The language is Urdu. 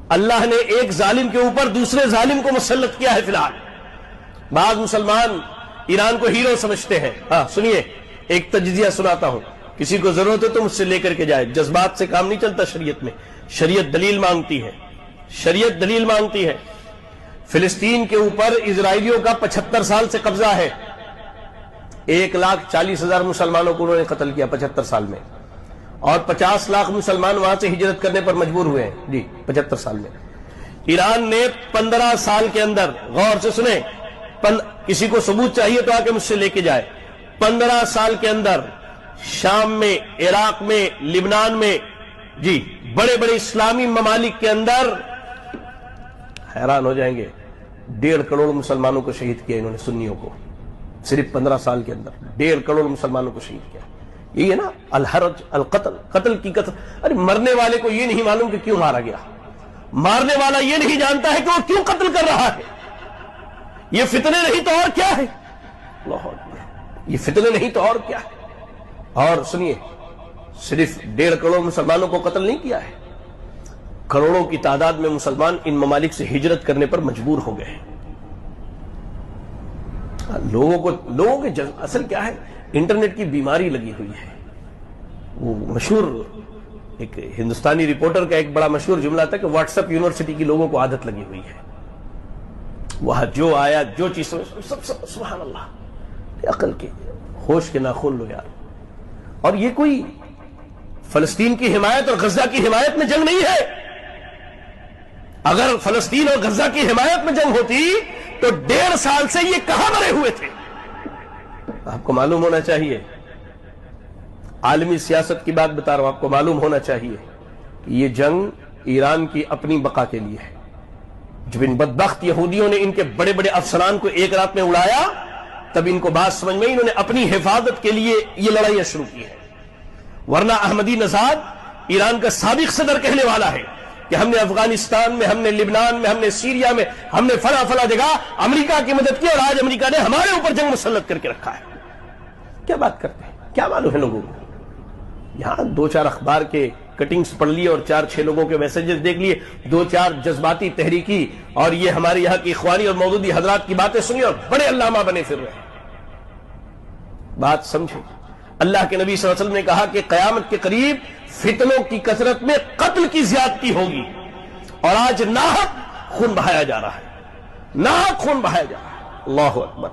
اللہ نے ایک ظالم کے اوپر دوسرے ظالم کو مسلط کیا ہے. فی الحال بعض مسلمان ایران کو ہیرو سمجھتے ہیں. سنیے ایک تجزیہ سناتا ہوں, کسی کو ضرورت ہے تو مجھ سے لے کر کے جائے. جذبات سے کام نہیں چلتا شریعت میں, شریعت دلیل مانگتی ہے, شریعت دلیل مانگتی ہے. فلسطین کے اوپر اسرائیلیوں کا 75 سال سے قبضہ ہے. 1,40,000 مسلمانوں کو انہوں نے قتل کیا 75 سال میں, اور 50 لاکھ مسلمان وہاں سے ہجرت کرنے پر مجبور ہوئے ہیں. جی 75 سال میں. ایران نے 15 سال کے اندر, غور سے سنیں, کسی کو ثبوت چاہیے تو آ کے مجھ سے لے کے جائے, 15 سال کے اندر شام میں, عراق میں, لبنان میں, جی بڑے بڑے اسلامی ممالک کے اندر, حیران ہو جائیں گے, 1.5 کروڑ مسلمانوں کو شہید کیا انہوں نے, سنیوں کو, صرف 15 سال کے اندر 1.5 کروڑ مسلمانوں کو شہید کیا. یہ ہے نا الحرج القتل, قتل کی قتل. ارے مرنے والے کو یہ نہیں معلوم کہ کیوں مارا گیا, مارنے والا یہ نہیں جانتا ہے کہ وہ کیوں قتل کر رہا ہے. یہ فتنے نہیں تو اور کیا ہے, اللہ اکبر, یہ فتنے نہیں تو اور کیا ہے. اور سنیے, صرف 1.5 کروڑ مسلمانوں کو قتل نہیں کیا ہے, کروڑوں کی تعداد میں مسلمان ان ممالک سے ہجرت کرنے پر مجبور ہو گئے. لوگوں کے اصل کیا ہے, انٹرنیٹ کی بیماری لگی ہوئی ہے. وہ مشہور ایک ہندوستانی رپورٹر کا ایک بڑا مشہور جملہ تھا کہ واٹس ایپ یونیورسٹی کی لوگوں کو عادت لگی ہوئی ہے. وہاں جو آیا جو چیز سب سبحان اللہ, عقل کے ہوش کے ناخن لو یار. اور یہ کوئی فلسطین کی حمایت اور غزہ کی حمایت میں جنگ نہیں ہے. اگر فلسطین اور غزہ کی حمایت میں جنگ ہوتی تو 1.5 سال سے یہ کہاں مرے ہوئے تھے. آپ کو معلوم ہونا چاہیے, عالمی سیاست کی بات بتا رہا ہوں, آپ کو معلوم ہونا چاہیے کہ یہ جنگ ایران کی اپنی بقا کے لیے ہے. جب ان بدبخت یہودیوں نے ان کے بڑے بڑے افسران کو ایک رات میں اڑایا, تب ان کو بات سمجھ میں, انہوں نے اپنی حفاظت کے لیے یہ لڑائیاں شروع کی ہیں. ورنہ احمدی نژاد ایران کا سابق صدر کہنے والا ہے کہ ہم نے افغانستان میں, ہم نے لبنان میں, ہم نے سیریا میں, ہم نے فلاں جگہ امریکہ کی مدد کی, اور آج امریکہ نے ہمارے اوپر جنگ مسلط کر کے رکھا ہے. کیا بات کرتے ہیں, کیا معلوم ہے لوگوں کو. یہاں 2-4 اخبار کے کٹنگز پڑھ لیے اور 4-6 لوگوں کے میسجز دیکھ لیے, 2-4 جذباتی تحریکی اور یہ ہمارے یہاں کی اخوانی اور مودودی حضرات کی باتیں سنی اور بڑے علامہ بنے پھر رہے ہیں. بات سمجھو, اللہ کے نبی صلی اللہ علیہ وسلم نے کہا کہ قیامت کے قریب فتنوں کی کثرت میں قتل کی زیادتی ہوگی, اور آج ناحق خون بہایا جا رہا ہے, ناحق خون بہایا جا رہا ہے. اللہ اکبر.